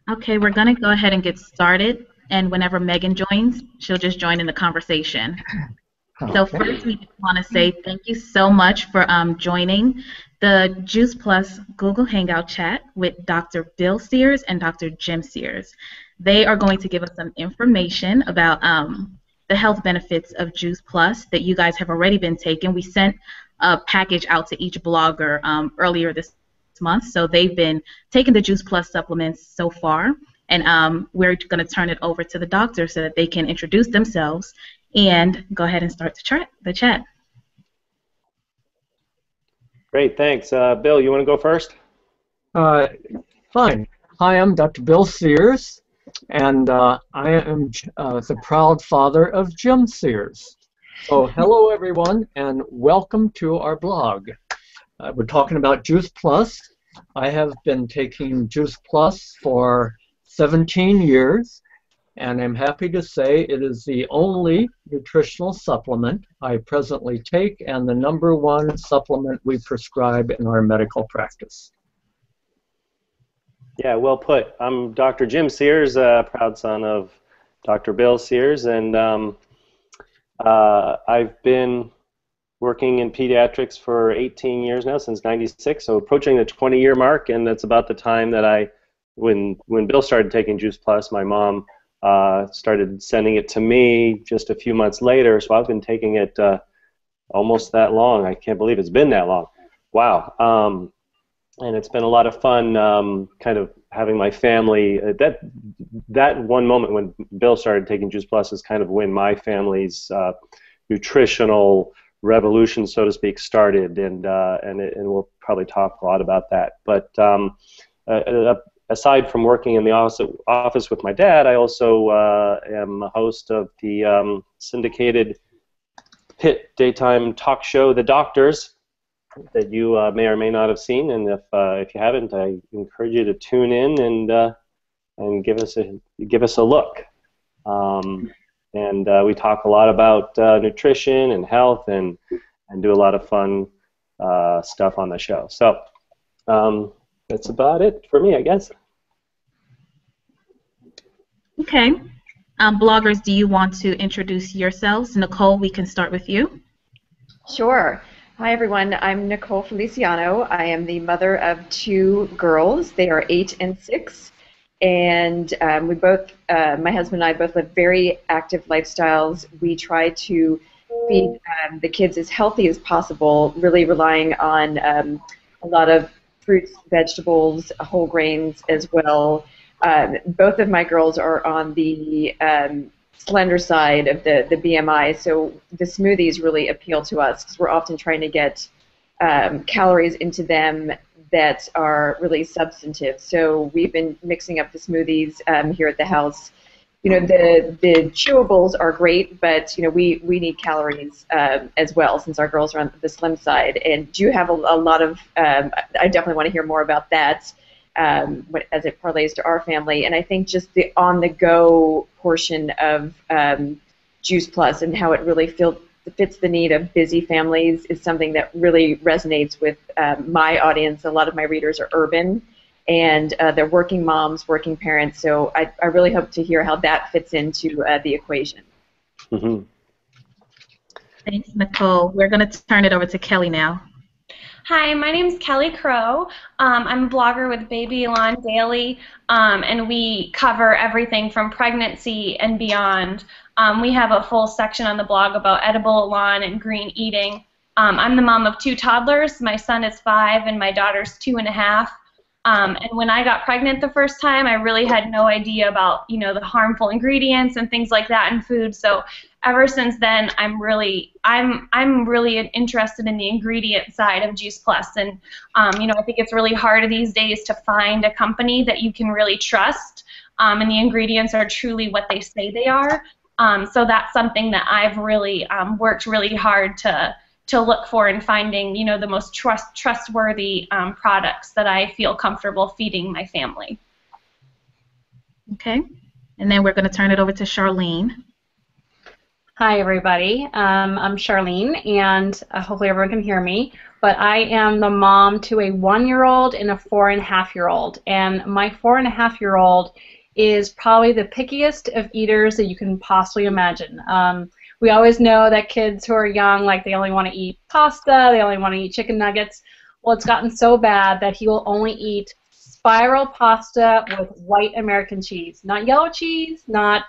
Okay, we're going to go ahead and get started. And whenever Megan joins, she'll just join in the conversation. So Okay. first, we just want to say thank you so much for joining the Juice Plus Google Hangout chat with Dr. Bill Sears and Dr. Jim Sears. They are going to give us some information about the health benefits of Juice Plus that you guys have already been taking. We sent a package out to each blogger earlier this month, so they've been taking the Juice Plus supplements so far. And we're going to turn it over to the doctor so that they can introduce themselves and go ahead and start the chat. Great, thanks. Bill, you want to go first? Fine. Hi, I'm Dr. Bill Sears, and I am the proud father of Jim Sears. So hello, everyone, and welcome to our blog. We're talking about Juice Plus. I have been taking Juice Plus for 17 years, and I'm happy to say it is the only nutritional supplement I presently take and the #1 supplement we prescribe in our medical practice. Yeah, well put. I'm Dr. Jim Sears, proud son of Dr. Bill Sears, and I've been working in pediatrics for 18 years now, since '96, so approaching the 20-year mark, and that's about the time that when Bill started taking Juice Plus, my mom started sending it to me just a few months later, so I've been taking it almost that long. I can't believe it's been that long. Wow. And it's been a lot of fun kind of having my family. That one moment when Bill started taking Juice Plus is kind of when my family's nutritional revolution, so to speak, started, and we'll probably talk a lot about that. But aside from working in the office with my dad, I also am a host of the syndicated hit daytime talk show, The Doctors, that you may or may not have seen. And if you haven't, I encourage you to tune in and give us a look. And we talk a lot about nutrition and health and do a lot of fun stuff on the show. So that's about it for me, I guess. Okay. Bloggers, do you want to introduce yourselves? Nicole, we can start with you. Sure. Hi, everyone. I'm Nicole Feliciano. I am the mother of 2 girls. They are 8 and 6. And we both, my husband and I both live very active lifestyles. We try to feed the kids as healthy as possible, really relying on a lot of fruits, vegetables, whole grains as well. Both of my girls are on the slender side of the BMI, so the smoothies really appeal to us because we're often trying to get calories into them that are really substantive. So we've been mixing up the smoothies here at the house. You know, the chewables are great, but you know we need calories as well, since our girls are on the slim side. And do have a lot of I definitely want to hear more about that as it parlays to our family. And I think just the on-the-go portion of Juice Plus and how it really fits the need of busy families is something that really resonates with my audience. A lot of my readers are urban, and they're working moms, working parents, so I really hope to hear how that fits into the equation. Mm-hmm. Thanks, Nicole. We're going to turn it over to Kelly now. Hi, my name is Kelly Crowe. I'm a blogger with Baby Elon Daily, and we cover everything from pregnancy and beyond. We have a full section on the blog about edible Elon and green eating. I'm the mom of 2 toddlers. My son is 5 and my daughter's 2.5. And when I got pregnant the first time, I really had no idea about, you know, the harmful ingredients and things like that in food. So ever since then, I'm really interested in the ingredient side of Juice Plus. And you know, I think it's really hard these days to find a company that you can really trust, and the ingredients are truly what they say they are. So that's something that I've really worked really hard to look for in finding, you know, the most trustworthy products that I feel comfortable feeding my family. Okay. And then we're going to turn it over to Charlene. Hi, everybody. I'm Charlene, and hopefully everyone can hear me. but I am the mom to a 1-year-old and a 4.5-year-old. And my 4.5-year-old is probably the pickiest of eaters that you can possibly imagine. We always know that kids who are young, like they only want to eat pasta, they only want to eat chicken nuggets. Well, it's gotten so bad that he will only eat spiral pasta with white American cheese, not yellow cheese, not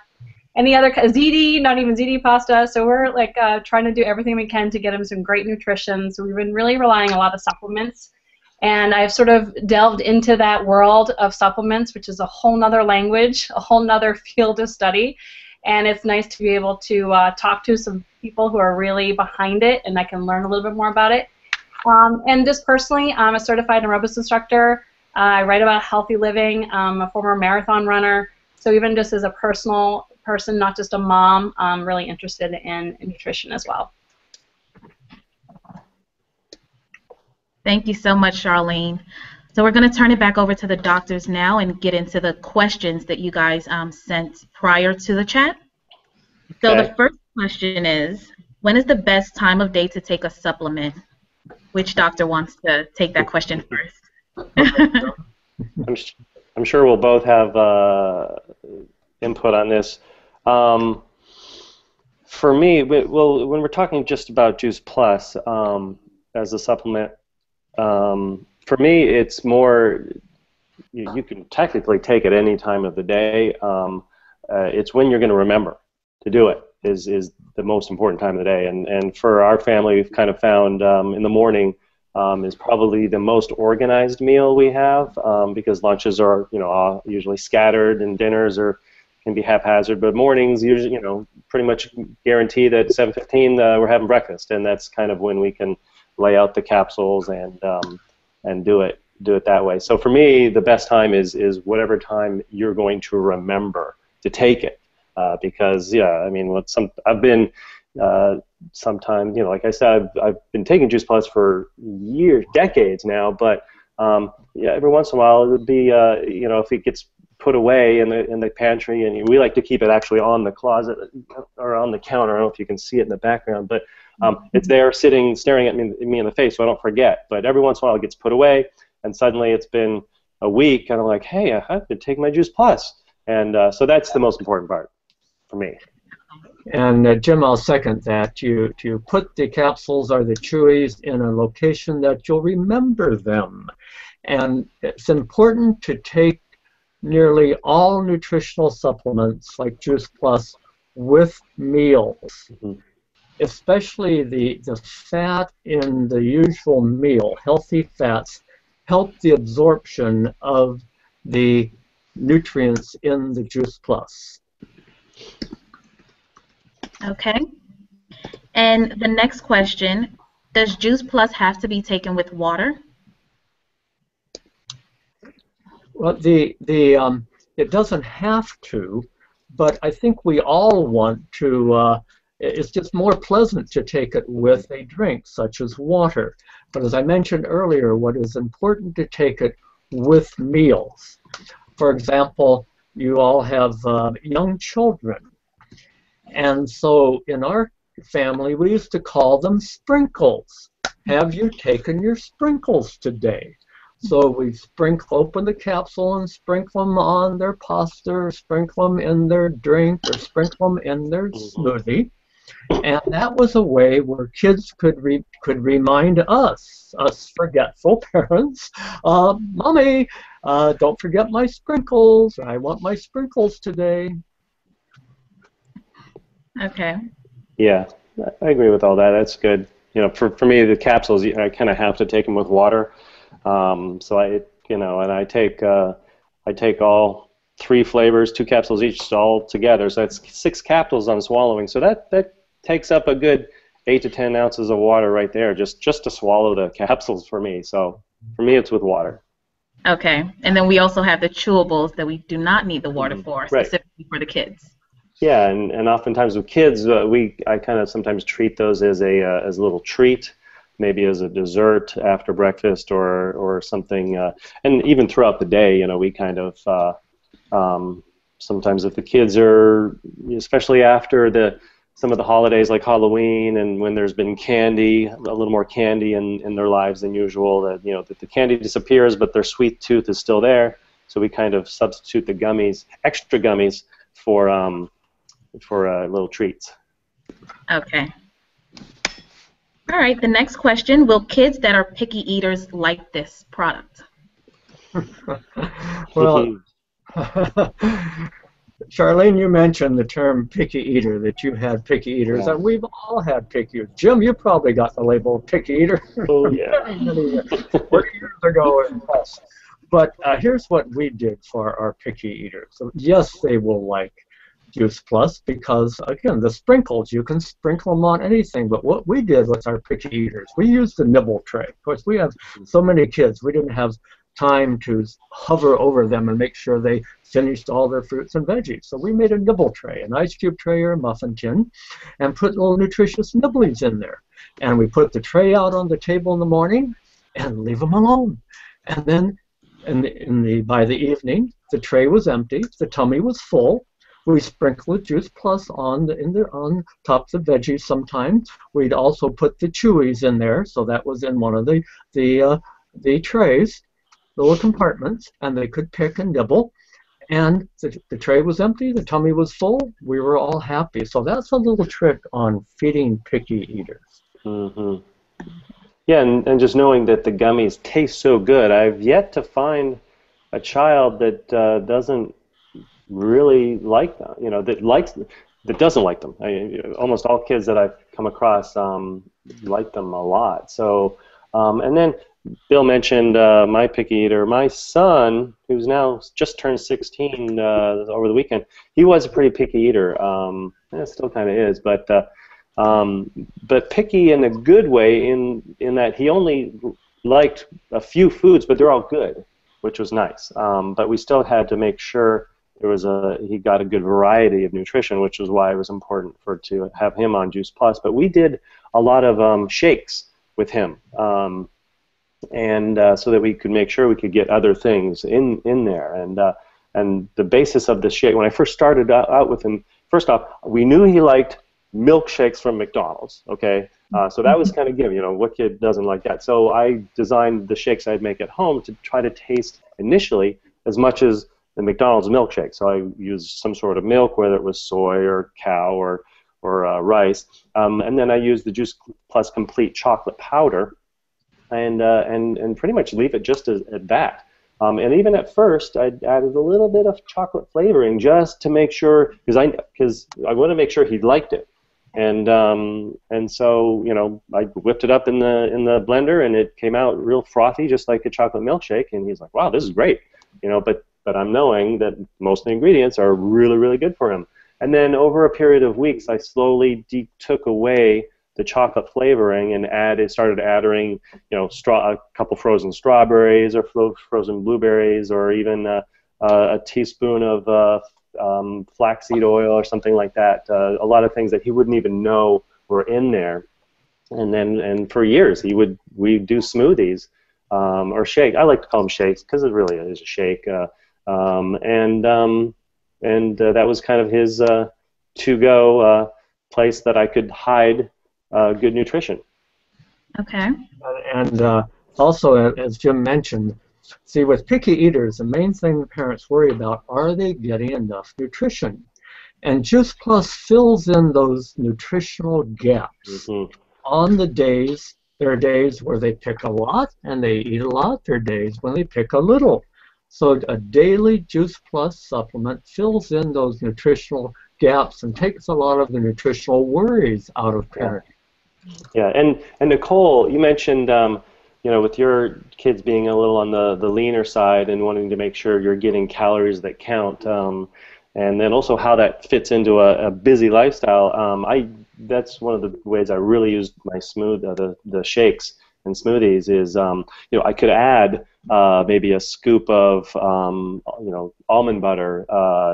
any other ziti, not even ziti pasta. So we're like trying to do everything we can to get him some great nutrition. So we've been really relying on a lot of supplements. And I've sort of delved into that world of supplements, which is a whole nother language, a whole nother field of study. And it's nice to be able to talk to some people who are really behind it, and I can learn a little bit more about it. And just personally, I'm a certified aerobics instructor. I write about healthy living. I'm a former marathon runner. So even just as a personal person, not just a mom, I'm really interested in nutrition as well. Thank you so much, Charlene. So we're going to turn it back over to the doctors now and get into the questions that you guys sent prior to the chat. So Okay. the first question is, when is the best time of day to take a supplement? Which doctor wants to take that question first? I'm sure we'll both have input on this. For me, well, when we're talking just about Juice Plus as a supplement, for me, it's more, you can technically take it any time of the day. It's when you're going to remember to do it is the most important time of the day. And for our family, we've kind of found in the morning is probably the most organized meal we have because lunches are, usually scattered and dinners can be haphazard. But mornings usually, pretty much guarantee that 7:15 we're having breakfast, and that's kind of when we can lay out the capsules and do it that way. So for me, the best time is whatever time you're going to remember to take it, because I've been sometimes, like I said, I've been taking Juice Plus for years, decades now, but every once in a while it would be, if it gets put away in the pantry, and we like to keep it actually on the closet or on the counter. I don't know if you can see it in the background, but it's there staring at me in the face, so I don't forget. But every once in a while it gets put away, and suddenly it's been a week, and I'm like, hey, I've been taking my Juice Plus. And so that's the most important part for me. And Jim, I'll second that. You put the capsules or the chewies in a location that you'll remember them. And it's important to take nearly all nutritional supplements like Juice Plus with meals. Mm-hmm. Especially the fat in the usual meal, healthy fats, help the absorption of the nutrients in the Juice Plus. Okay. And the next question, does Juice Plus have to be taken with water? Well, it doesn't have to, but I think we all want to. It's just more pleasant to take it with a drink, such as water. But as I mentioned earlier, what is important to take it with meals. For example, you all have young children. And so in our family, we used to call them sprinkles. Have you taken your sprinkles today? So we open the capsule and sprinkle them on their pasta, or sprinkle them in their drink, or sprinkle them in their smoothie. And that was a way where kids could remind us forgetful parents, Mommy, don't forget my sprinkles. I want my sprinkles today. Okay. Yeah, I agree with all that. That's good. For me, the capsules, I kind of have to take them with water. So I take all 3 flavors, 2 capsules each, all together. So that's 6 capsules I'm swallowing. So that takes up a good 8 to 10 ounces of water right there, just to swallow the capsules for me. So for me, it's with water. Okay. And then we also have the chewables that we do not need the water for, specifically for the kids. Yeah, and oftentimes with kids, I kind of sometimes treat those as a little treat, maybe as a dessert after breakfast or something. And even throughout the day, we kind of sometimes if the kids are, especially after some of the holidays like Halloween, and when there's been candy, a little more candy in their lives than usual, that that the candy disappears, but their sweet tooth is still there. So we kind of substitute the gummies, extra gummies, for little treats. Okay. All right. The next question: will kids that are picky eaters like this product? Well, Charlene, you mentioned the term picky eater, that you had picky eaters, and we've all had picky eaters. Jim, you probably got the label picky eater Oh, yeah. many years ago. But here's what we did for our picky eaters. So yes, they will like Juice Plus because, again, the sprinkles, you can sprinkle them on anything. But what we did with our picky eaters, we used the nibble tray. Of course, we have so many kids, we didn't have time to hover over them and make sure they finished all their fruits and veggies. So we made a nibble tray, an ice cube tray or a muffin tin, and put little nutritious nibblies in there. And we put the tray out on the table in the morning and leave them alone. And then by the evening, the tray was empty, the tummy was full. We sprinkled Juice Plus on top of the veggies sometimes. We'd also put the chewies in there, so that was in one of the trays, little compartments, and they could pick and nibble. And the tray was empty, the tummy was full, we were all happy. So that's a little trick on feeding picky eaters. Mm-hmm. Yeah, and just knowing that the gummies taste so good, I've yet to find a child that doesn't really like them, that doesn't like them. Almost all kids that I've come across like them a lot. So, and then Bill mentioned my picky eater. My son, who's now just turned 16 over the weekend, he was a pretty picky eater. Still kind of is, but picky in a good way in that he only liked a few foods, but they're all good, which was nice. But we still had to make sure he got a good variety of nutrition, which was why it was important to have him on Juice Plus. But we did a lot of shakes with him. And so that we could make sure we could get other things in there. And the basis of the shake, when I first started out with him, first off, we knew he liked milkshakes from McDonald's, okay? So that was kind of given, what kid doesn't like that? So I designed the shakes I'd make at home to try to taste initially as much as the McDonald's milkshake. So I used some sort of milk, whether it was soy or cow or rice. And then I used the Juice Plus Complete chocolate powder, and pretty much leave it just at that. And even at first, I added a little bit of chocolate flavoring just to make sure, because I want to make sure he liked it. And so I whipped it up in the blender, and it came out real frothy, just like a chocolate milkshake. And he's like, "Wow, this is great," But I'm knowing that most of the ingredients are really, really good for him. And then over a period of weeks, I slowly took away the chocolate flavoring and started adding, a couple frozen strawberries or frozen blueberries, or even a teaspoon of flaxseed oil or something like that. A lot of things that he wouldn't even know were in there. And for years we'd do smoothies or shake. I like to call them shakes because it really is a shake. And that was kind of his to-go place that I could hide good nutrition. Okay. And also, as Jim mentioned, see, with picky eaters, the main thing the parents worry about, are they getting enough nutrition? And Juice Plus fills in those nutritional gaps. Mm-hmm. On the days, there are days where they pick a lot and they eat a lot. There are days when they pick a little. So a daily Juice Plus supplement fills in those nutritional gaps and takes a lot of the nutritional worries out of parenting. Yeah, and Nicole, you mentioned, with your kids being a little on the leaner side and wanting to make sure you're getting calories that count, and then also how that fits into a busy lifestyle. That's one of the ways I really used my the shakes and smoothies is, I could add maybe a scoop of, almond butter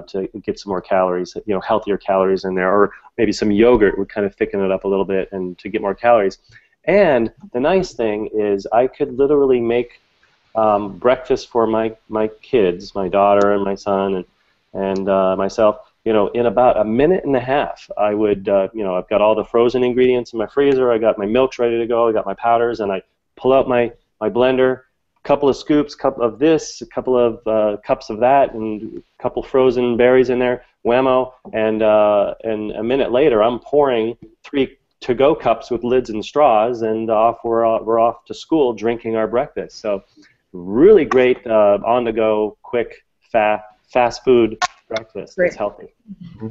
to get some more calories, healthier calories in there, or maybe some yogurt would kind of thicken it up a little bit and to get more calories. And the nice thing is I could literally make breakfast for my kids, my daughter and my son and myself, in about a minute and a half, I would, I've got all the frozen ingredients in my freezer, I got my milks ready to go, I got my powders, and I pull out my blender, a couple of scoops, cup of this, a couple of cups of that, and a couple frozen berries in there, whammo, and a minute later, I'm pouring 3 to-go cups with lids and straws, and we're off to school drinking our breakfast. So really great on-the-go, quick, fast food breakfast. It's healthy.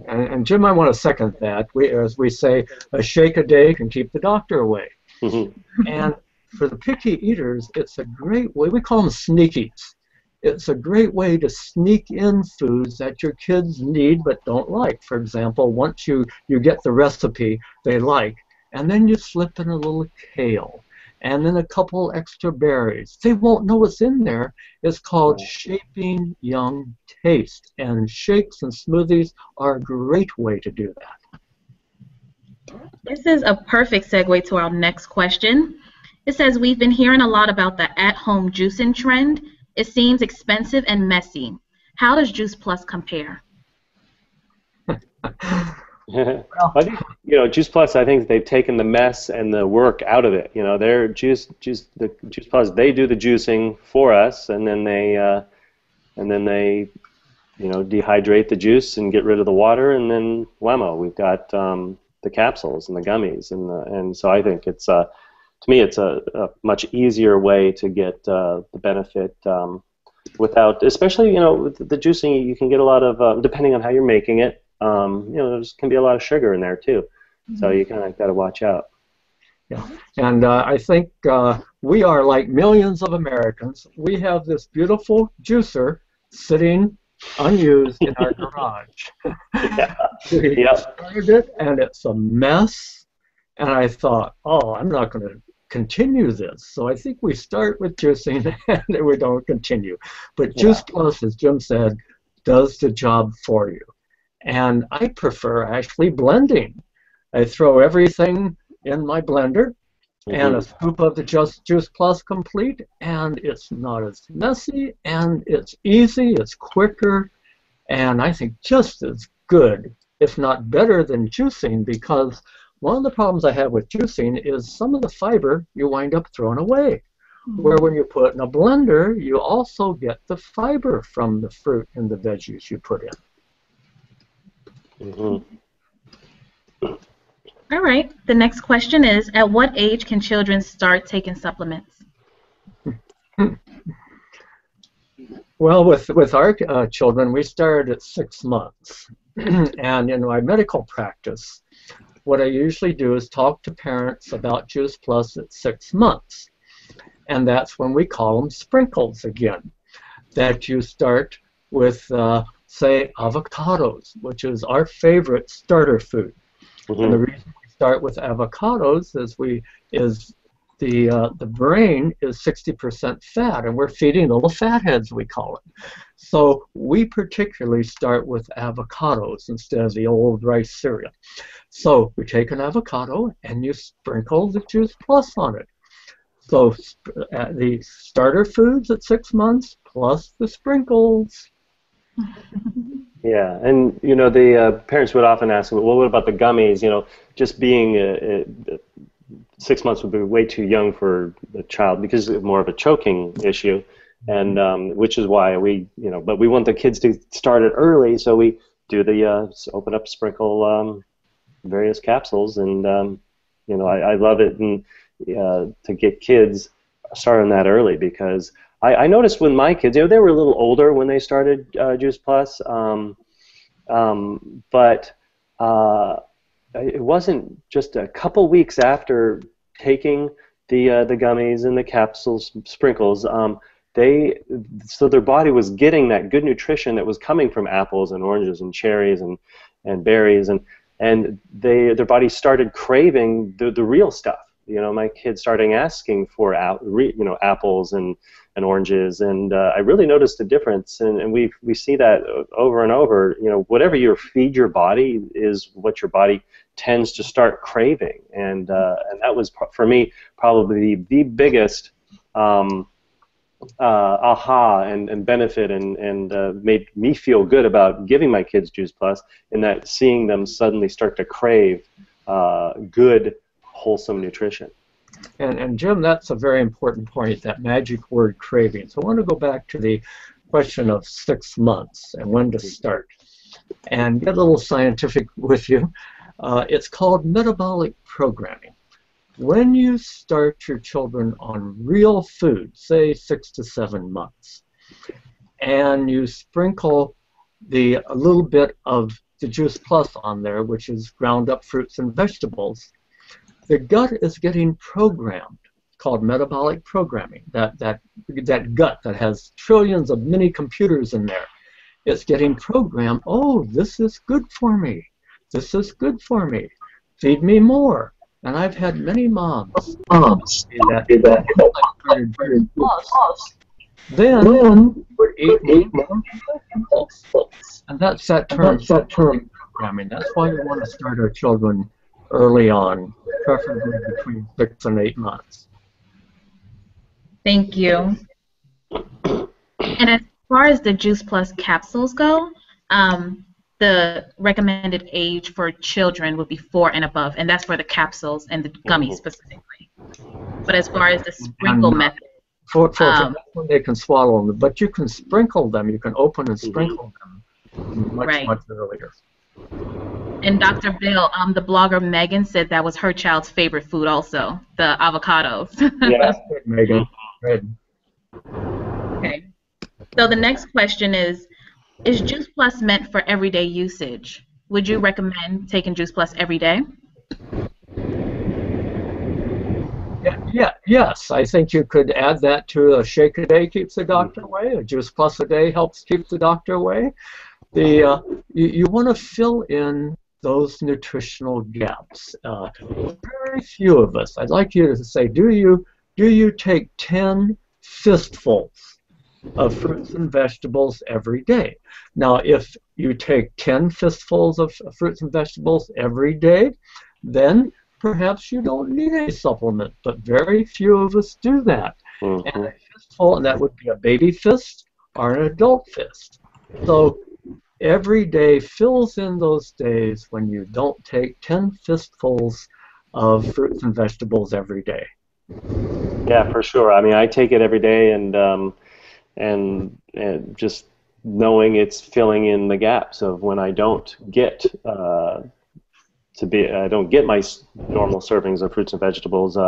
And Jim, I want to second that. As we say, a shake a day can keep the doctor away. And for the picky eaters, it's a great way. We call them sneakies. It's a great way to sneak in foods that your kids need but don't like. For example, once you get the recipe they like, and then you slip in a little kale, and then a couple extra berries. They won't know what's in there. It's called shaping young taste, and shakes and smoothies are a great way to do that. This is a perfect segue to our next question. It says, we've been hearing a lot about the at-home juicing trend. It seems expensive and messy. How does Juice Plus compare? I think, Juice Plus, I think they've taken the mess and the work out of it. They're the Juice Plus, they do the juicing for us, and then they dehydrate the juice and get rid of the water, and then whammo, we've got the capsules and the gummies, and so I think it's to me it's a much easier way to get the benefit without, especially with the juicing, you can get a lot of depending on how you're making it. There can be a lot of sugar in there too, so you kind of got to watch out. Yeah, and I think we are like millions of Americans. We have this beautiful juicer sitting unused in our garage. We started it, and it's a mess. And I thought, I'm not going to continue this. So I think we start with juicing, and we don't continue. But Juice Plus, as Jim said, does the job for you. And I prefer actually blending. I throw everything in my blender and a scoop of the Juice Plus Complete, and it's not as messy, and it's easy, it's quicker, and I think just as good, if not better than juicing, because one of the problems I have with juicing is some of the fiber you wind up throwing away. Where when you put in a blender, you also get the fiber from the fruit and the veggies you put in. All right. The next question is, at what age can children start taking supplements? Well, with our children, we started at 6 months. And in my medical practice, what I usually do is talk to parents about Juice Plus at 6 months. And that's when we call them sprinkles again. That you start with say avocados, which is our favorite starter food. And the reason we start with avocados is the brain is 60% fat, and we're feeding little fatheads, we call it. So we particularly start with avocados instead of the old rice cereal. So we take an avocado and you sprinkle the Juice Plus on it. So the starter foods at 6 months plus the sprinkles. Yeah, and the parents would often ask, well, what about the gummies? Just being 6 months would be way too young for the child because it's more of a choking issue, and which is why but we want the kids to start it early, so we do the open up, sprinkle various capsules, and I love it, and to get kids started that early, because I noticed when my kids, they were a little older when they started Juice Plus, but it wasn't just a couple weeks after taking the gummies and the capsules, sprinkles. So their body was getting that good nutrition that was coming from apples and oranges and cherries and berries, and their body started craving the real stuff. My kids starting asking for apples and oranges, and I really noticed a difference, and we see that over and over. Whatever you feed your body is what your body tends to start craving, and that was for me probably the biggest aha and benefit and made me feel good about giving my kids Juice Plus, in that seeing them suddenly start to crave good, wholesome nutrition. And Jim, that's a very important point, that magic word craving. So I want to go back to the question of 6 months and when to start, and get a little scientific with you. It's called metabolic programming. When you start your children on real food, say 6 to 7 months, and you sprinkle a little bit of the Juice Plus on there, which is ground up fruits and vegetables, the gut is getting programmed, called metabolic programming. That gut that has trillions of mini computers in there, it's getting programmed. Oh, this is good for me. This is good for me. Feed me more. And I've had many moms say that started Juice Plus, then would eat more vegetables. And that's that term programming. That's why we want to start our children early on, preferably between 6 and 8 months. Thank you. And as far as the Juice Plus capsules go, the recommended age for children would be 4 and above, and that's for the capsules and the gummies specifically. But as far as the sprinkle method, that's when they can swallow them, but you can sprinkle them. You can open and sprinkle them much earlier. And Dr. Bill, the blogger Megan said that was her child's favorite food also, the avocados. Yeah, Megan. Good. Okay. So the next question is Juice Plus meant for everyday usage? Would you recommend taking Juice Plus every day? Yes, I think you could add that to a shake a day keeps the doctor away. A Juice Plus a day helps keep the doctor away. You want to fill in those nutritional gaps. Very few of us. I'd like you to say, do you take 10 fistfuls of fruits and vegetables every day? Now, if you take 10 fistfuls of fruits and vegetables every day, then perhaps you don't need a supplement, but very few of us do that. And a fistful, and that would be a baby fist or an adult fist. So every day fills in those days when you don't take 10 fistfuls of fruits and vegetables every day. Yeah, for sure. I mean, I take it every day, and just knowing it's filling in the gaps of when I don't get I don't get my normal servings of fruits and vegetables,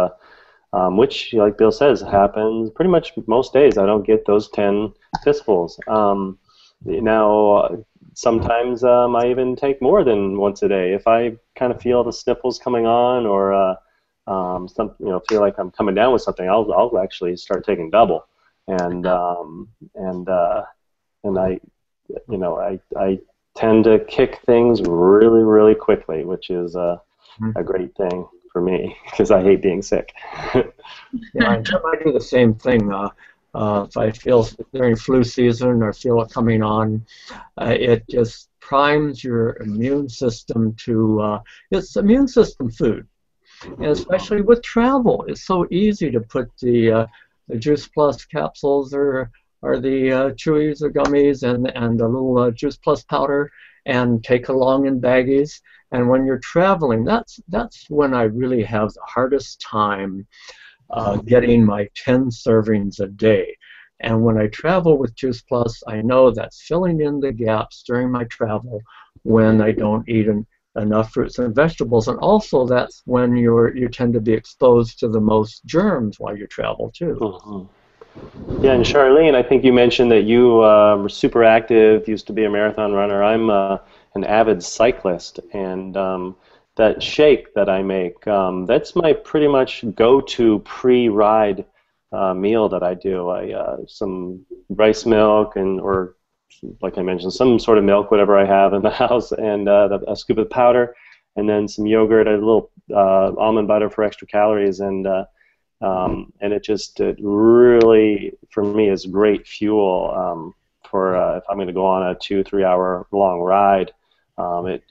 which, like Bill says, happens pretty much most days. I don't get those 10 fistfuls. Now, sometimes I even take more than once a day. If I kind of feel the sniffles coming on, or feel like I'm coming down with something, I'll actually start taking double. And I tend to kick things really, really quickly, which is a great thing for me because I hate being sick. Yeah, I do the same thing. If I feel during flu season or feel it coming on, it just primes your immune system to, it's immune system food. And especially with travel, it's so easy to put the Juice Plus capsules or the chewies or gummies and a little Juice Plus powder and take along in baggies. And when you're traveling, that's when I really have the hardest time getting my 10 servings a day. And when I travel with Juice Plus, I know that's filling in the gaps during my travel when I don't eat enough fruits and vegetables. And also that's when you tend to be exposed to the most germs while you travel too. Yeah, and Charlene, I think you mentioned that you were super active, used to be a marathon runner. I'm an avid cyclist, and that shake that I make, that's my pretty much go-to pre-ride meal that I do. Some rice milk or, like I mentioned, some sort of milk, whatever I have in the house, and a scoop of powder, and then some yogurt, a little almond butter for extra calories, and it really, for me, is great fuel for if I'm going to go on a 2-3 hour long ride. It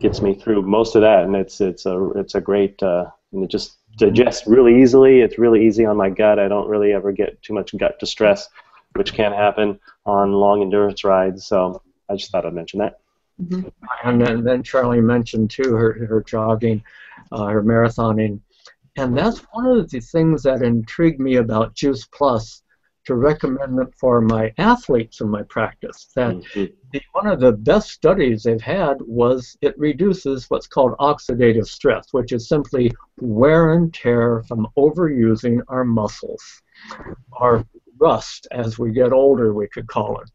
gets me through most of that, and it's a great and it just digest really easily. It's really easy on my gut. I don't really ever get too much gut distress, which can happen on long endurance rides. So I just thought I'd mention that. Mm-hmm. And then Charlie mentioned too her jogging, her marathoning, and that's one of the things that intrigued me about Juice Plus, to recommend it for my athletes in my practice. That one of the best studies they've had was it reduces what's called oxidative stress, which is simply wear and tear from overusing our muscles, or rust as we get older, we could call it,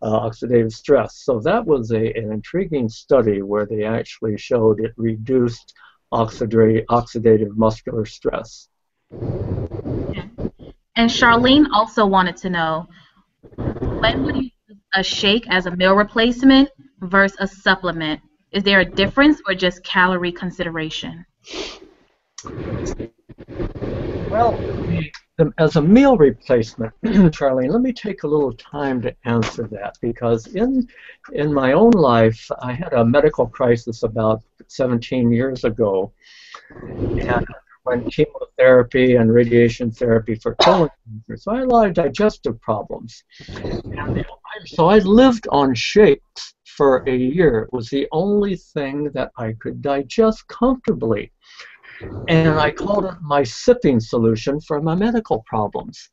oxidative stress. So that was an intriguing study where they actually showed it reduced oxidative muscular stress. Okay. And Charlene also wanted to know, when would you use a shake as a meal replacement versus a supplement? Is there a difference or just calorie consideration? Well, as a meal replacement, Charlene, let me take a little time to answer that, because in my own life, I had a medical crisis about 17 years ago, and when chemotherapy and radiation therapy for colon cancer. So I had a lot of digestive problems. And so I lived on shakes for a year. It was the only thing that I could digest comfortably. And I called it my sipping solution for my medical problems.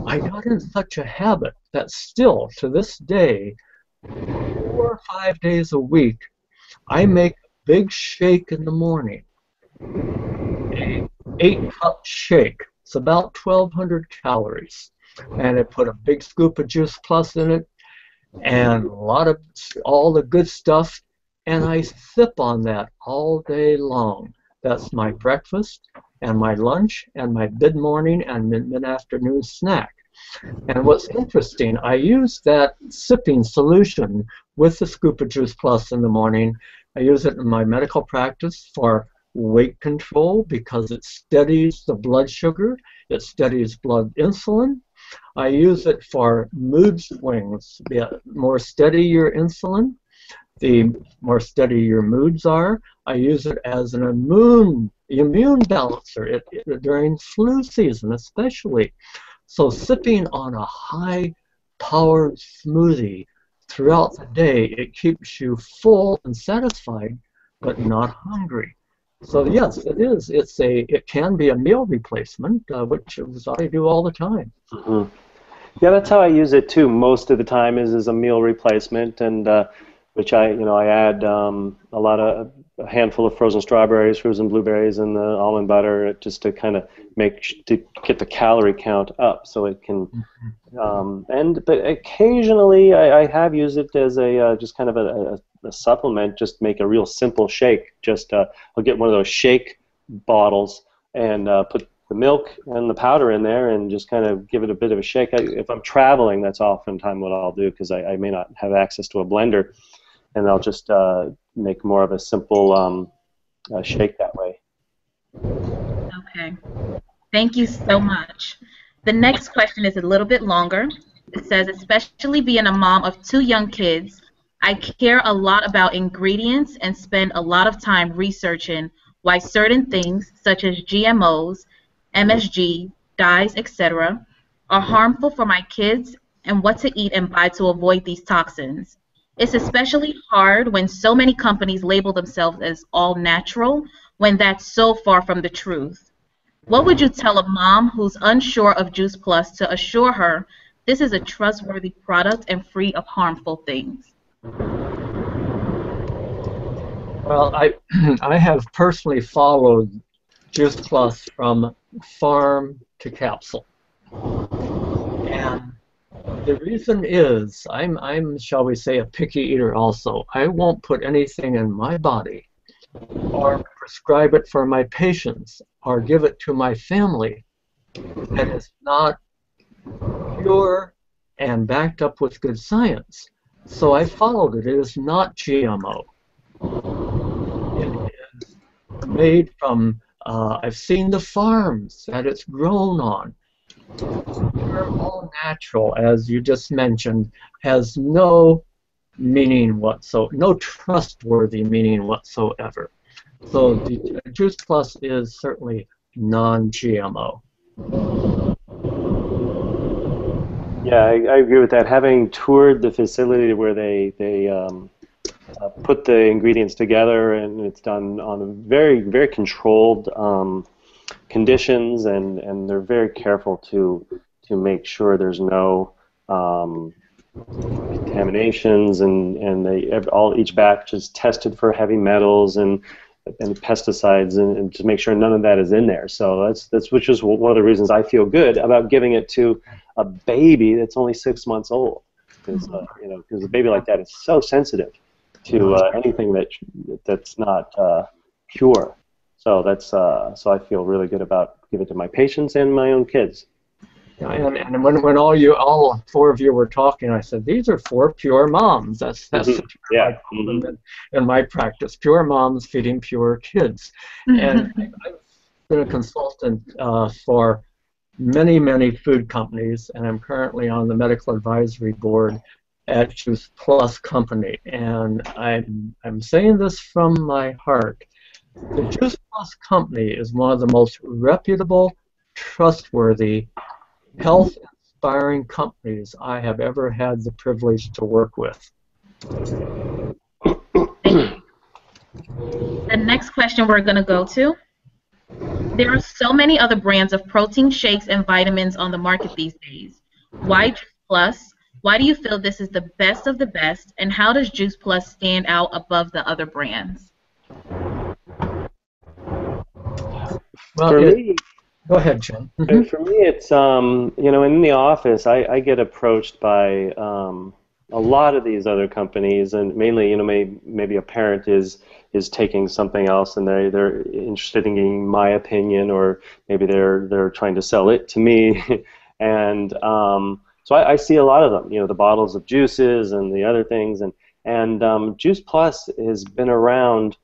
I got in such a habit that still, to this day, 4 or 5 days a week, I make a big shake in the morning. A 8-cup shake. It's about 1,200 calories. And I put a big scoop of Juice Plus in it, and a lot of all the good stuff, and I sip on that all day long. That's my breakfast and my lunch and my mid-morning and mid-afternoon snack. And what's interesting, I use that sipping solution with the scoop of Juice Plus in the morning. I use it in my medical practice for weight control because it steadies the blood sugar, it steadies blood insulin. I use it for mood swings. The more steady your insulin, the more steady your moods are. I use it as an immune balancer during flu season especially. So sipping on a high-powered smoothie throughout the day, it keeps you full and satisfied, but not hungry. So yes, it is. It can be a meal replacement, which is what I do all the time. Mm-hmm. Yeah, that's how I use it too. Most of the time is as a meal replacement, and which I add a handful of frozen strawberries, frozen blueberries, and the almond butter just to kind of get the calorie count up, so it can. But occasionally I have used it as a just kind of a supplement. Just make a real simple shake. Just I'll get one of those shake bottles and put the milk and the powder in there and just kind of give it a bit of a shake. If I'm traveling, that's oftentimes what I'll do, because I may not have access to a blender, and I'll just make more of a simple shake that way. Okay. Thank you so much. The next question is a little bit longer. It says, especially being a mom of 2 young kids, I care a lot about ingredients and spend a lot of time researching why certain things, such as GMOs, MSG, dyes, etc., are harmful for my kids and what to eat and buy to avoid these toxins. It's especially hard when so many companies label themselves as all natural when that's so far from the truth. What would you tell a mom who's unsure of Juice Plus to assure her this is a trustworthy product and free of harmful things? Well, I have personally followed Juice Plus from farm to capsule, and the reason is I'm shall we say a picky eater also. I won't put anything in my body or prescribe it for my patients or give it to my family that is not pure and backed up with good science. So I followed it. It is not GMO. It is made from, I've seen the farms that it's grown on. They're all natural, as you just mentioned, has no meaning whatsoever, no trustworthy meaning whatsoever. So the Juice Plus is certainly non-GMO. Yeah, I agree with that. Having toured the facility where they put the ingredients together, and it's done on very, very controlled conditions, and they're very careful to make sure there's no contaminations, and each batch is tested for heavy metals and pesticides, and to make sure none of that is in there. So that's which is one of the reasons I feel good about giving it to a baby that's only 6 months old, because because a baby like that is so sensitive to anything that's not pure. So so I feel really good about giving it to my patients and my own kids. And when all four of you were talking, I said, these are 4 pure moms. That's the term I call them in my practice. Pure moms feeding pure kids. And I've been a consultant for many, many food companies, and I'm currently on the medical advisory board at Juice Plus Company. And I'm saying this from my heart. The Juice Plus Company is one of the most reputable, trustworthy, health-inspiring companies I have ever had the privilege to work with. The next question we're going to go to. There are so many other brands of protein shakes and vitamins on the market these days. Why Juice Plus? Why do you feel this is the best of the best, and how does Juice Plus stand out above the other brands? Well, for me, go ahead, Jim. For me, it's in the office, I get approached by a lot of these other companies, and mainly, maybe a parent is taking something else, and they're interested in getting my opinion, or maybe they're trying to sell it to me, and so I see a lot of them, the bottles of juices and the other things, and Juice Plus has been around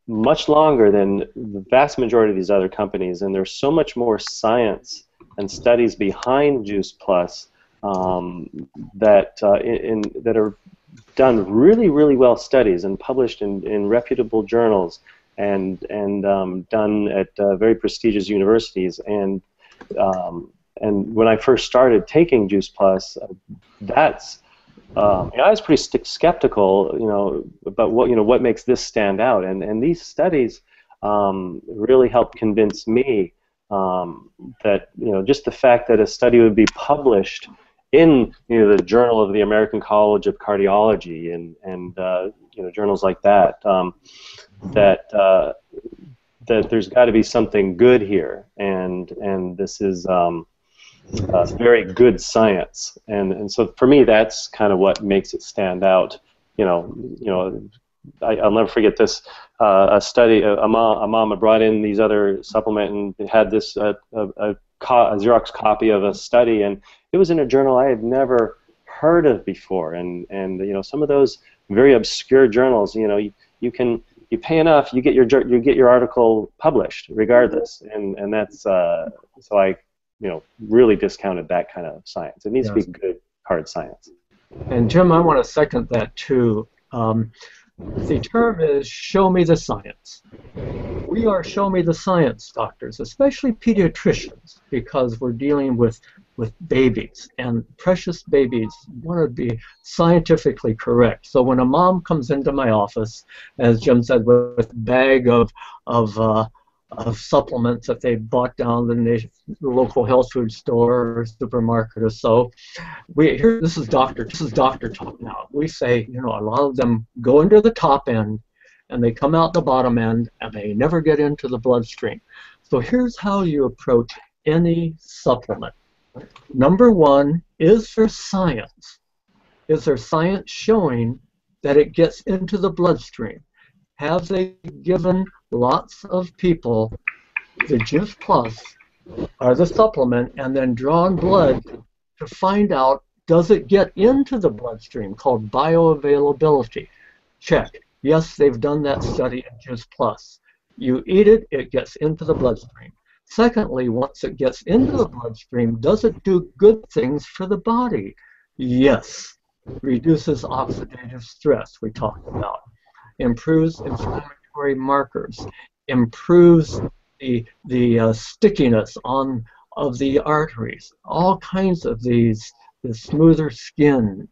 much longer than the vast majority of these other companies, and there's so much more science and studies behind Juice Plus that are done really, really well studies and published in reputable journals, and done at very prestigious universities. And when I first started taking Juice Plus, I was pretty skeptical, about what makes this stand out, and these studies really helped convince me that just the fact that a study would be published in the Journal of the American College of Cardiology and journals like that, that there's got to be something good here, and this is very good science, and so for me that's kind of what makes it stand out. I'll never forget this. A study, a mom had brought in these other supplement and had this a Xerox copy of a study, and it was in a journal I had never heard of before, and some of those very obscure journals, you pay enough, you get your article published regardless, and that's so I really discounted that kind of science. It needs to be good, hard science. And Jim, I want to second that too. The term is show me the science. We are show me the science doctors, especially pediatricians, because we're dealing with babies, and precious babies want to be scientifically correct. So when a mom comes into my office, as Jim said, with a bag of supplements that they bought down the local health food store or supermarket or so, this is doctor talk now. We say, a lot of them go into the top end and they come out the bottom end and they never get into the bloodstream. So here's how you approach any supplement. Number one, is there science? Is there science showing that it gets into the bloodstream? Have they given lots of people the Juice Plus or the supplement and then drawn blood to find out, does it get into the bloodstream, called bioavailability? Check. Yes, they've done that study in Juice Plus. You eat it, it gets into the bloodstream. Secondly, once it gets into the bloodstream, does it do good things for the body? Yes. Reduces oxidative stress, we talked about. Improves inflammatory markers, improves the stickiness of the arteries, all kinds of these, the smoother skin,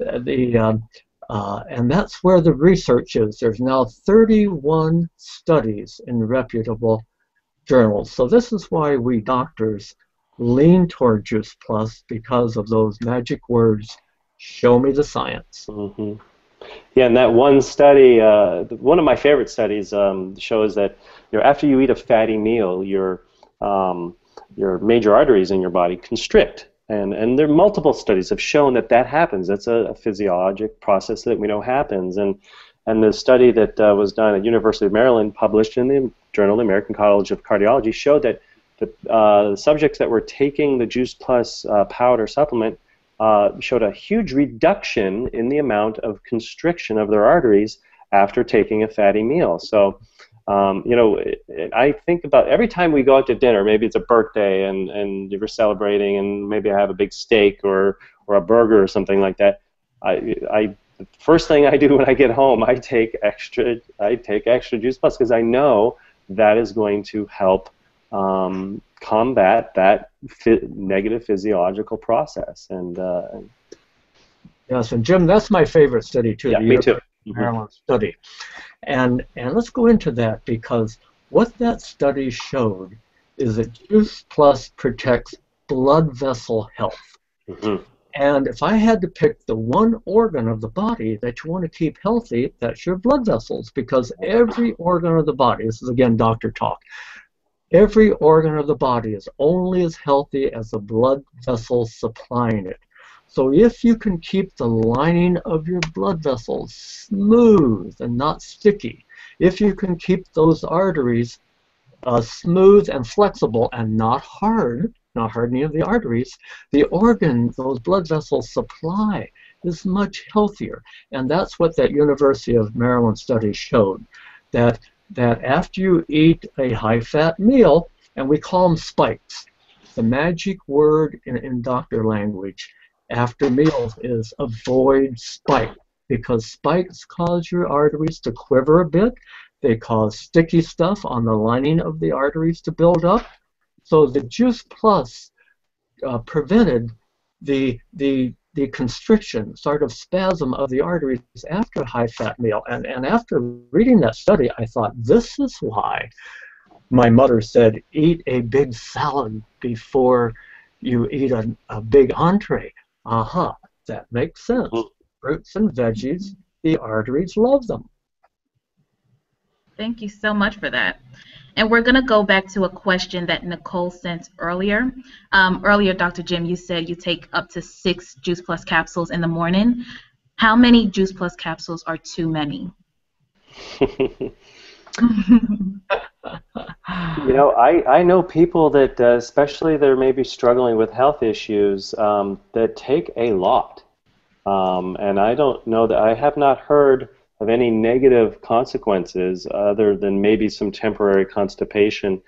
and that's where the research is. There's now 31 studies in reputable journals. So this is why we doctors lean toward Juice Plus, because of those magic words, show me the science. Mm-hmm. Yeah, and that one study, one of my favorite studies, shows that after you eat a fatty meal, your major arteries in your body constrict. And there are multiple studies have shown that that happens. That's a physiologic process that we know happens. And the study that was done at University of Maryland, published in the Journal of the American College of Cardiology, showed that the subjects that were taking the Juice Plus powder supplement showed a huge reduction in the amount of constriction of their arteries after taking a fatty meal. So, I think about every time we go out to dinner, maybe it's a birthday and you're celebrating, and maybe I have a big steak or a burger or something like that. The first thing I do when I get home, I take extra Juice Plus, because I know that is going to help combat that negative physiological process. And yes, and Jim, that's my favorite study too. Yeah, me too. Maryland study, and let's go into that, because what that study showed is that Juice Plus protects blood vessel health. Mm-hmm. And if I had to pick the one organ of the body that you want to keep healthy, that's your blood vessels, because every organ of the body, this is again doctor talk, every organ of the body is only as healthy as the blood vessels supplying it. So if you can keep the lining of your blood vessels smooth and not sticky, if you can keep those arteries smooth and flexible and not hard, not hardening of the arteries, the organ those blood vessels supply is much healthier. And that's what that University of Maryland study showed, that after you eat a high-fat meal, and we call them spikes, the magic word in doctor language after meals is avoid spike, because spikes cause your arteries to quiver a bit. They cause sticky stuff on the lining of the arteries to build up. So the Juice Plus prevented the constriction, sort of spasm of the arteries after a high-fat meal. And after reading that study, I thought, this is why my mother said, eat a big salad before you eat a big entree. Aha, that makes sense. Fruits and veggies, the arteries love them. Thank you so much for that. And we're going to go back to a question that Nicole sent earlier. Earlier, Dr. Jim, you said you take up to 6 Juice Plus capsules in the morning. How many Juice Plus capsules are too many? I know people that, especially they're maybe struggling with health issues, that take a lot. And I don't know that, I have not heard of any negative consequences other than maybe some temporary constipation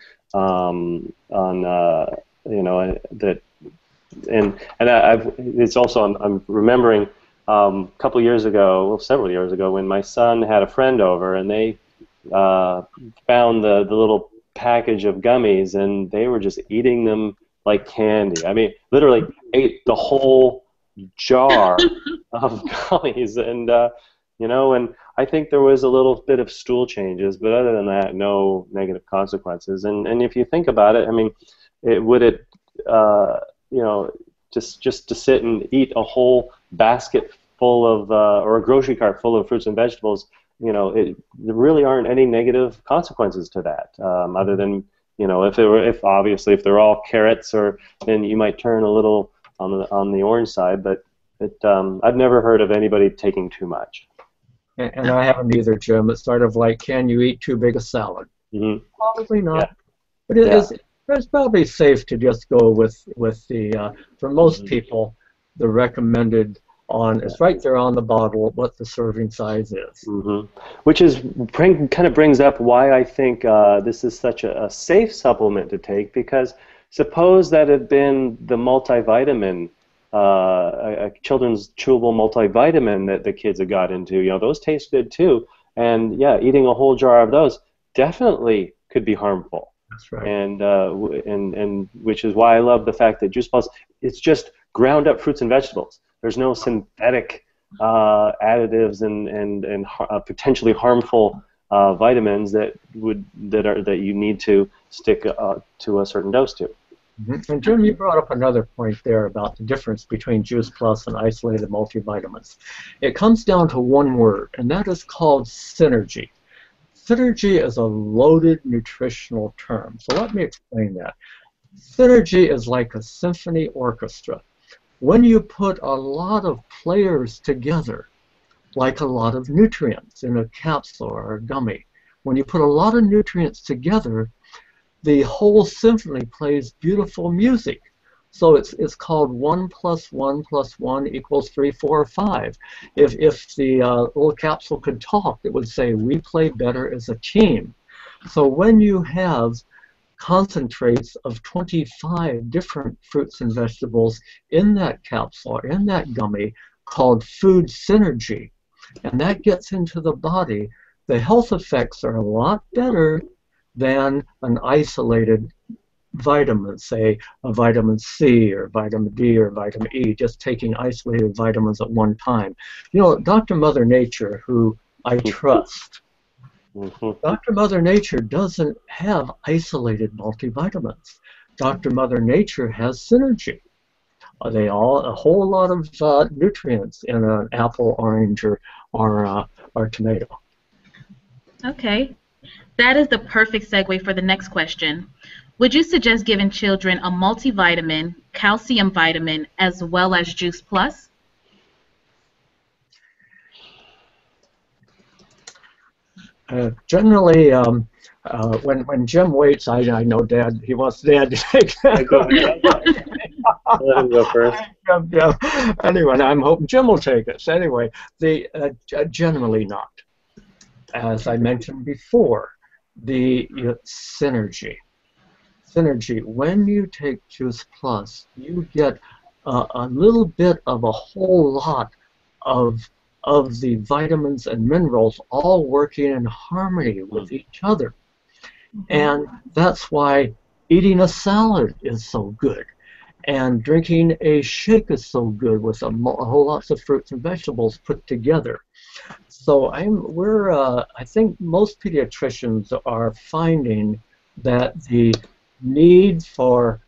it's also, I'm remembering a couple years ago, well, several years ago, when my son had a friend over and they found the little package of gummies, and they were just eating them like candy. I mean, literally ate the whole jar of gummies, and and I think there was a little bit of stool changes, but other than that, no negative consequences. And if you think about it, I mean, just to sit and eat a whole basket full of or a grocery cart full of fruits and vegetables, there really aren't any negative consequences to that, other than if they're all carrots, or then you might turn a little on the orange side, but I've never heard of anybody taking too much. And I haven't either, Jim. It's sort of like, can you eat too big a salad? Mm-hmm. Probably not. Yeah. But it's probably safe to just go with the for most people, the recommended it's right there on the bottle what the serving size is. Mm-hmm. Which kind of brings up why I think this is such a safe supplement to take, because suppose that had been the multivitamin, a children's chewable multivitamin that the kids had got into. Those taste good too, and yeah, eating a whole jar of those definitely could be harmful. That's right. And which is why I love the fact that Juice Plus, it's just ground up fruits and vegetables. There's no synthetic additives and potentially harmful vitamins that you need to stick to a certain dose to. Mm-hmm. And Jim, you brought up another point there about the difference between Juice Plus and isolated multivitamins. It comes down to one word, and that is called synergy. Synergy is a loaded nutritional term, so let me explain that. Synergy is like a symphony orchestra. When you put a lot of players together, like a lot of nutrients in a capsule or a gummy, when you put a lot of nutrients together, the whole symphony plays beautiful music. So it's called 1 + 1 + 1 = 3, 4, or 5. If the little capsule could talk, it would say, we play better as a team. So when you have concentrates of 25 different fruits and vegetables in that capsule, or in that gummy, called food synergy, and that gets into the body, the health effects are a lot better than an isolated vitamin, say a vitamin C or vitamin D or vitamin E, just taking isolated vitamins at one time. You know, Dr. Mother Nature, who I trust, Dr. Mother Nature doesn't have isolated multivitamins. Dr. Mother Nature has synergy. A whole lot of nutrients in an apple, orange, or tomato. Okay. That is the perfect segue for the next question. Would you suggest giving children a multivitamin, calcium vitamin, as well as Juice Plus? Generally, when Jim waits, I know Dad. He wants Dad to take that. Let him go first. Anyway, I'm hoping Jim will take this. Anyway, generally not. As I mentioned before, the synergy. When you take Juice Plus, you get a little bit of a whole lot of the vitamins and minerals all working in harmony with each other. And that's why eating a salad is so good. And drinking a shake is so good with a whole lots of fruits and vegetables put together. So I think most pediatricians are finding that the need for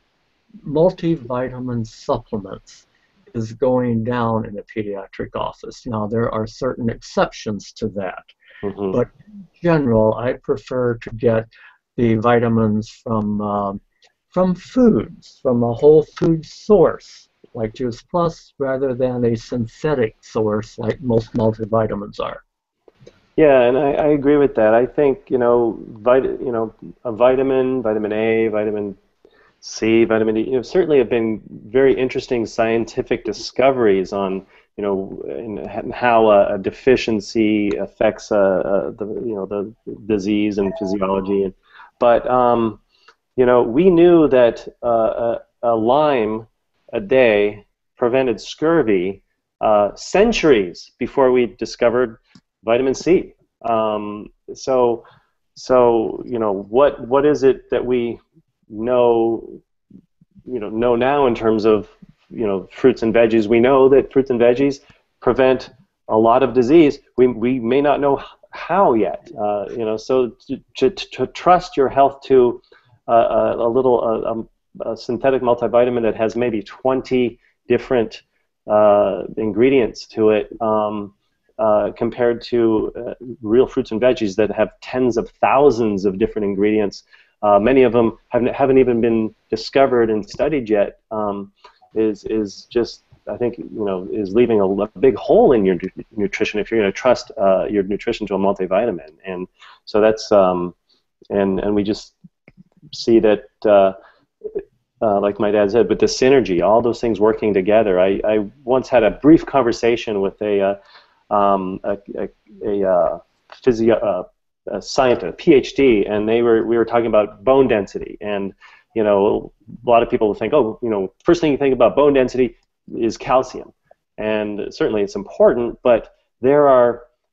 multivitamin supplements is going down in the pediatric office. Now, there are certain exceptions to that. But in general, I prefer to get the vitamins from foods, from a whole food source, like Juice Plus, rather than a synthetic source like most multivitamins are. Yeah, and I agree with that. I think a vitamin A, vitamin C, vitamin D, certainly have been very interesting scientific discoveries on and how a deficiency affects the disease and physiology. But we knew that a lime a day prevented scurvy centuries before we discovered vitamin C. So what is it that we know now in terms of fruits and veggies? We know that fruits and veggies prevent a lot of disease. We may not know how yet. So to trust your health to a synthetic multivitamin that has maybe 20 different ingredients to it, compared to real fruits and veggies that have tens of thousands of different ingredients. Many of them haven't even been discovered and studied yet. Is just, I think, is leaving a big hole in your nutrition if you're going to trust your nutrition to a multivitamin. And so that's and we just see that like my dad said, with the synergy, all those things working together. I once had a brief conversation with a scientist, a PhD, and we were talking about bone density, and a lot of people think, first thing you think about bone density is calcium, and certainly it's important, but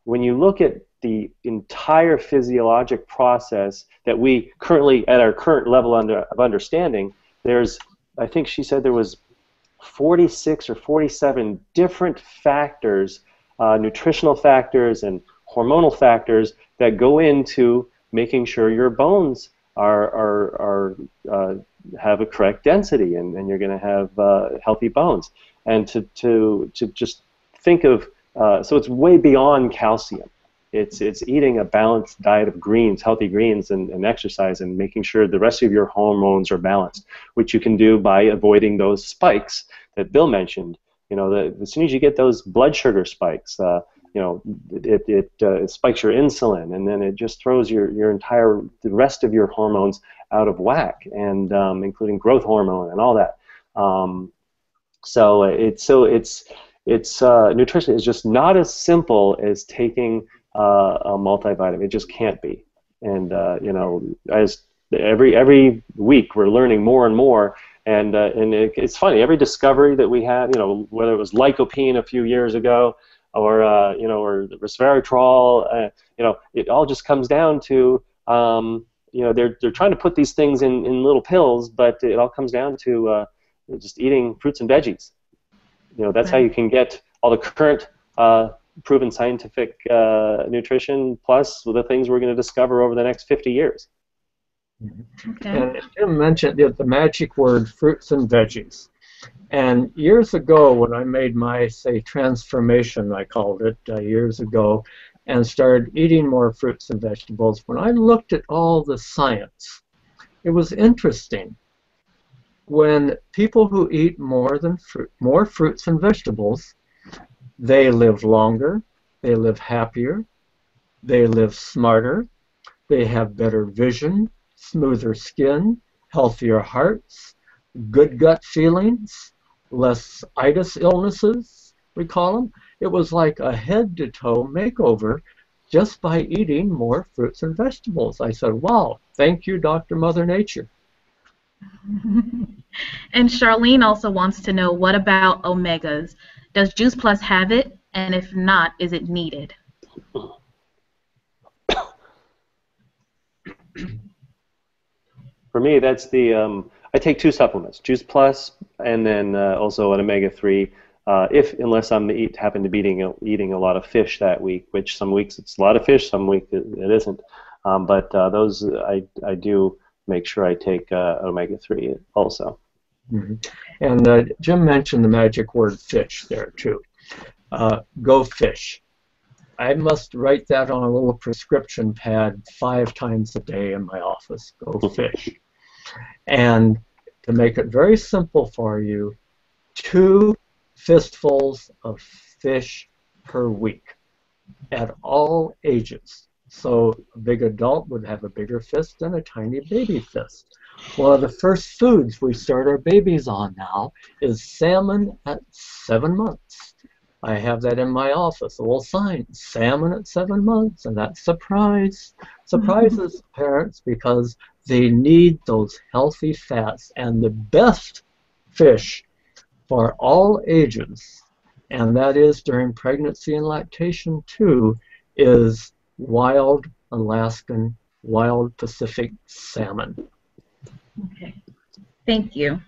when you look at the entire physiologic process that we currently, at our current level of understanding, I think she said there was 46 or 47 different factors, nutritional factors and hormonal factors that go into making sure your bones have a correct density, and you're going to have healthy bones. And to just think of, so it's way beyond calcium. It's eating a balanced diet of greens, healthy greens, and exercise, and making sure the rest of your hormones are balanced, which you can do by avoiding those spikes that Bill mentioned. You know, as soon as you get those blood sugar spikes, you know, it spikes your insulin, and then it just throws the rest of your hormones out of whack, and including growth hormone and all that. Nutrition is just not as simple as taking a multivitamin. It just can't be. And you know, as every week we're learning more and more. And it's funny. Every discovery that we had, you know, whether it was lycopene a few years ago, or you know, or resveratrol, you know, it all just comes down to you know, they're trying to put these things in little pills, but it all comes down to just eating fruits and veggies. You know, that's how you can get all the current proven scientific nutrition, plus the things we're going to discover over the next 50 years. Okay. And Jim mentioned the magic word, fruits and veggies. And years ago, when I made my, say, transformation, I called it, years ago, and started eating more fruits and vegetables, when I looked at all the science, it was interesting. When people who eat more fruits and vegetables, they live longer, they live happier, they live smarter, they have better vision, smoother skin, healthier hearts, good gut feelings, less itis illnesses, we call them. It was like a head-to-toe makeover just by eating more fruits and vegetables. I said, wow, thank you, Dr. Mother Nature. And Charlene also wants to know, what about omegas? Does Juice Plus have it? And if not, is it needed? For me, that's the, I take 2 supplements, Juice Plus and then also an omega-3, unless I'm happen to be eating a lot of fish that week, which some weeks it's a lot of fish, some weeks it isn't. But those, I do make sure I take omega-3 also. Mm-hmm. And Jim mentioned the magic word fish there too. Go fish. I must write that on a little prescription pad 5 times a day in my office. Go fish. And to make it very simple for you, 2 fistfuls of fish per week at all ages. So a big adult would have a bigger fist than a tiny baby fist. One of the first foods we start our babies on now is salmon at 7 months. I have that in my office, a little sign, salmon at 7 months, and that surprises parents because they need those healthy fats. And the best fish for all ages, and that is during pregnancy and lactation too, is wild Alaskan, wild Pacific salmon. Okay, thank you.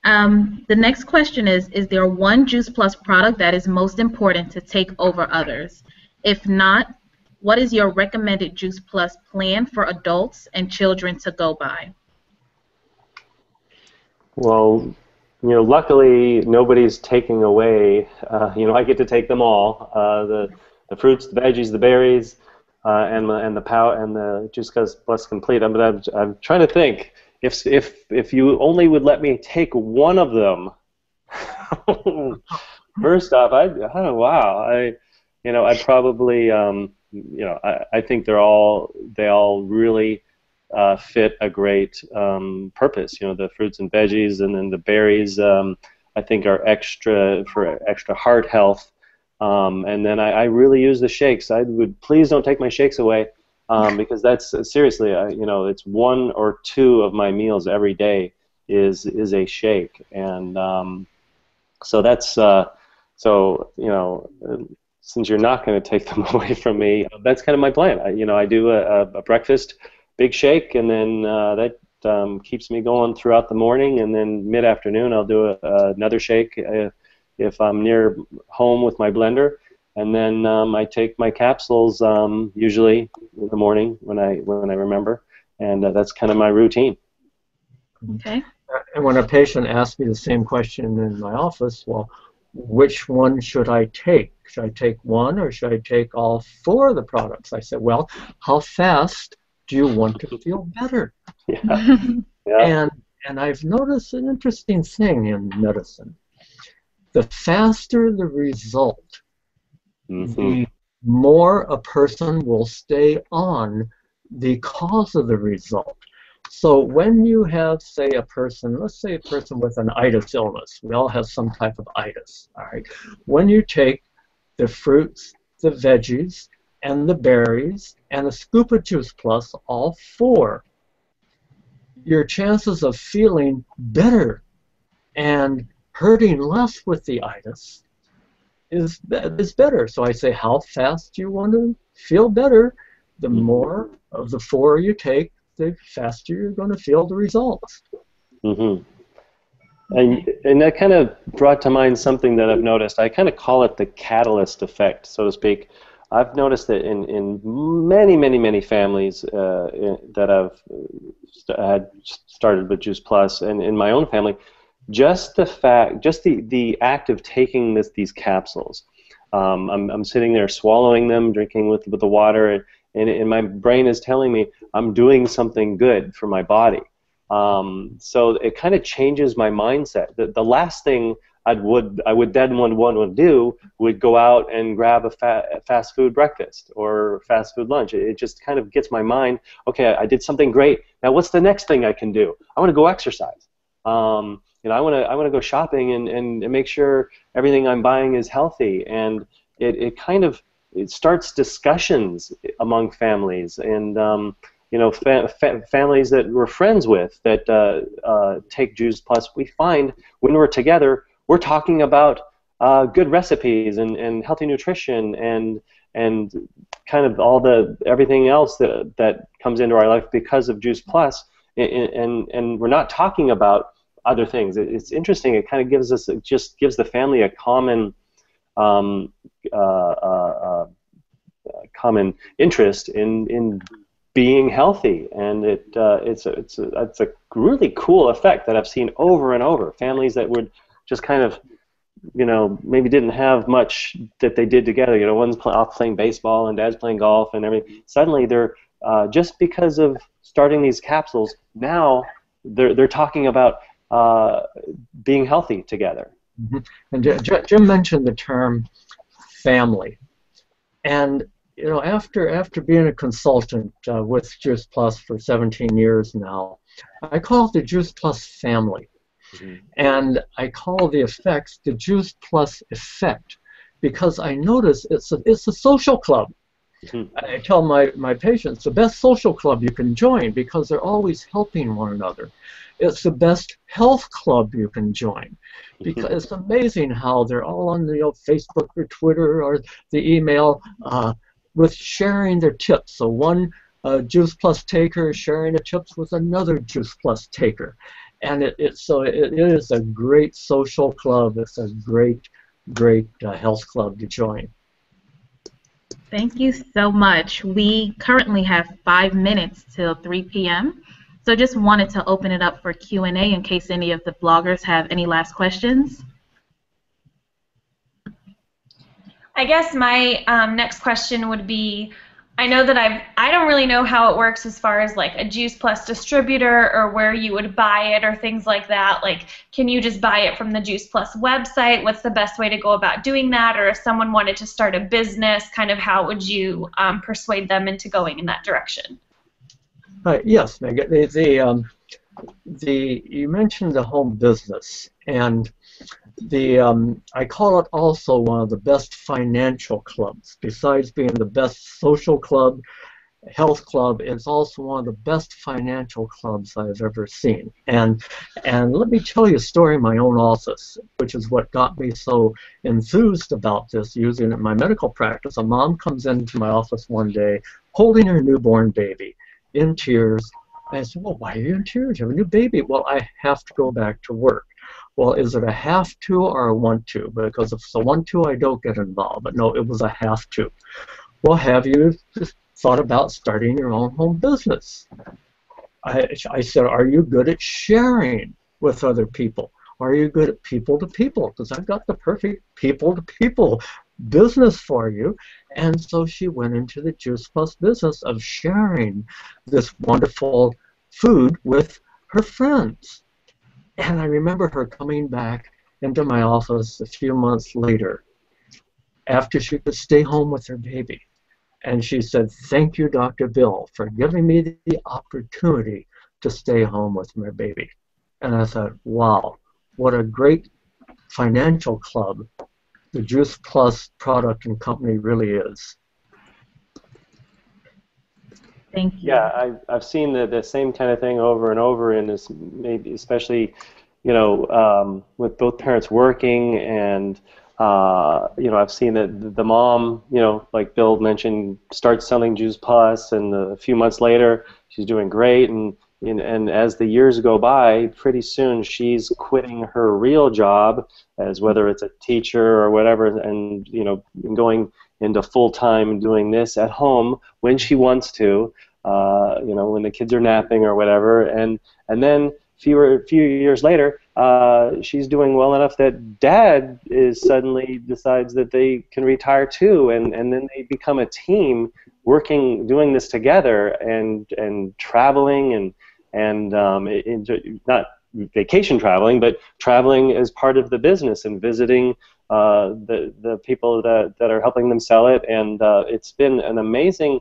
The next question is there one Juice Plus product that is most important to take over others? If not, what is your recommended Juice Plus plan for adults and children to go by? Well, you know, luckily nobody's taking away, you know, I get to take them all, the fruits, the veggies, the berries, and the Juice Plus Complete. I'm trying to think. If you only would let me take one of them, first off, I'd probably, you know, I think they all really fit a great purpose. You know, the fruits and veggies, and then the berries, I think are extra for extra heart health. And then I really use the shakes. Please don't take my shakes away. Because that's seriously, you know, it's 1 or 2 of my meals every day is a shake, and so that's so you know, since you're not going to take them away from me, that's kind of my plan. I do a breakfast big shake, and then that keeps me going throughout the morning, and then mid-afternoon I'll do another shake if I'm near home with my blender, and then I take my capsules usually in the morning when I remember, and that's kind of my routine. Okay. And when a patient asks me the same question in my office, well, which one should I take? Should I take one, or should I take all 4 of the products? I said, well, how fast do you want to feel better? Yeah. Yeah. And I've noticed an interesting thing in medicine. The faster the result, the more a person will stay on the cause of the result. So when you have, say, a person, let's say a person with an itis illness, we all have some type of itis, all right? When you take the fruits, the veggies, and the berries, and a scoop of Juice Plus, all 4, your chances of feeling better and hurting less with the itis is better. So I say, how fast do you want to feel better? The more of the 4 you take, the faster you're going to feel the results. Mm-hmm. And that kind of brought to mind something that I've noticed. I kind of call it the catalyst effect, so to speak. I've noticed that in many, many, many families that I've had started with Juice Plus, and in my own family, just the act of taking these capsules. I'm sitting there swallowing them, drinking with the water, and my brain is telling me I'm doing something good for my body. So it kind of changes my mindset. The last thing I would then want to do would go out and grab a fast food breakfast or fast food lunch. It just kind of gets my mind, okay, I did something great. Now what's the next thing I can do? I want to go exercise. I want to go shopping and make sure everything I'm buying is healthy. And it starts discussions among families, and families that we're friends with that take Juice Plus. We find when we're together, we're talking about good recipes and healthy nutrition and kind of everything else that comes into our life because of Juice Plus, and we're not talking about other things. It's interesting. It kind of gives the family a common common interest in being healthy, and it's a really cool effect that I've seen over and over. Families that would just kind of maybe didn't have much that they did together. One's off playing baseball and dad's playing golf and everything. Suddenly they're just because of starting these capsules, now they're talking about being healthy together. Mm-hmm. And Jim mentioned the term family, and after being a consultant with Juice Plus for 17 years now, I call it the Juice Plus family. Mm-hmm. And I call the effects the Juice Plus effect, because I notice it's a social club. Mm-hmm. I tell my patients, the best social club you can join, because they're always helping one another. It's the best health club you can join, because it's amazing how they're all on Facebook or Twitter or the email with sharing their tips. So one Juice Plus taker is sharing the tips with another Juice Plus taker. And it is a great social club. It's a great health club to join. Thank you so much. We currently have 5 minutes till 3 p.m. So just wanted to open it up for Q&A in case any of the bloggers have any last questions. I guess my next question would be, I know that I don't really know how it works as far as like a Juice Plus distributor or where you would buy it or things like that. Like, can you just buy it from the Juice Plus website? What's the best way to go about doing that? Or if someone wanted to start a business, kind of how would you persuade them into going in that direction? Yes, Megan. You mentioned the home business, and I call it also one of the best financial clubs. Besides being the best social club, health club, it's also one of the best financial clubs I've ever seen. And let me tell you a story in my own office, which is what got me so enthused about this, using it in my medical practice. A mom comes into my office one day holding her newborn baby in tears. I said, well, why are you in tears? You have a new baby. Well, I have to go back to work. Well, is it a have to or a want to? Because if it's a want to, I don't get involved. But no, it was a have to. Well, have you thought about starting your own home business? I said, are you good at sharing with other people? Are you good at people to people? Because I've got the perfect people to people business for you. And so she went into the Juice Plus business of sharing this wonderful food with her friends. And I remember her coming back into my office a few months later after she could stay home with her baby. And she said, thank you, Dr. Bill, for giving me the opportunity to stay home with my baby. And I thought, wow, what a great financial club the Juice Plus product and company really is. Thank you. Yeah, I've seen the same kind of thing over and over in this, maybe especially, you know, with both parents working, and you know, I've seen that the mom, you know, like Bill mentioned, starts selling Juice Plus, and a few months later she's doing great, and as the years go by, pretty soon she's quitting her real job, as whether it's a teacher or whatever, and you know, going into full-time doing this at home when she wants to, you know, when the kids are napping or whatever, and then a few years later, she's doing well enough that Dad suddenly decides that they can retire too, and then they become a team working, doing this together, and traveling, and not vacation traveling, but traveling as part of the business and visiting the people that are helping them sell it, and it's been an amazing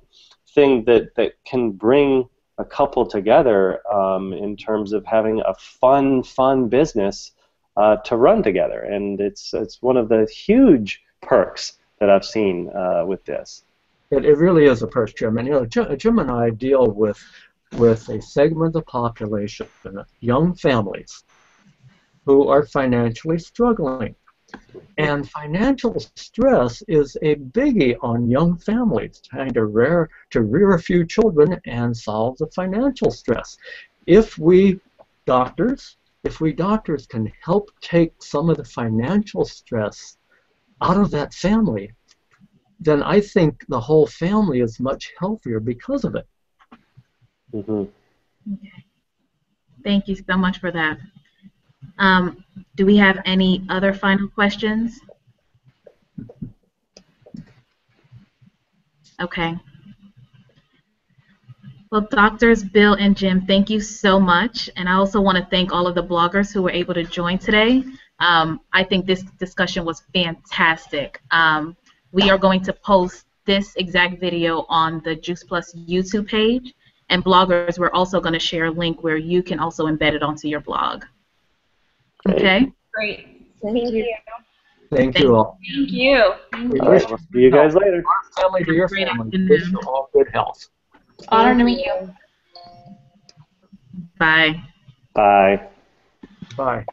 thing that can bring a couple together in terms of having a fun business to run together, and it's one of the huge perks that I've seen with this. It really is a perk, Jim. And you know, Jim and I deal with a segment of the population, young families, who are financially struggling. And financial stress is a biggie on young families, trying to rear a few children and solve the financial stress. If we doctors can help take some of the financial stress out of that family, then I think the whole family is much healthier because of it. Mm-hmm. Okay. Thank you so much for that. Do we have any other final questions? Okay. Well, Doctors Bill and Jim, thank you so much. And I also want to thank all of the bloggers who were able to join today. I think this discussion was fantastic. We are going to post this exact video on the Juice Plus YouTube page. And bloggers, we're also going to share a link where you can also embed it onto your blog. Okay? Great. Thank you. Thank you all. Thank you. We All wish right, we'll see you guys later. our family to your Great family. afternoon. Wish you all good health. Honor to meet you. Bye. Bye. Bye.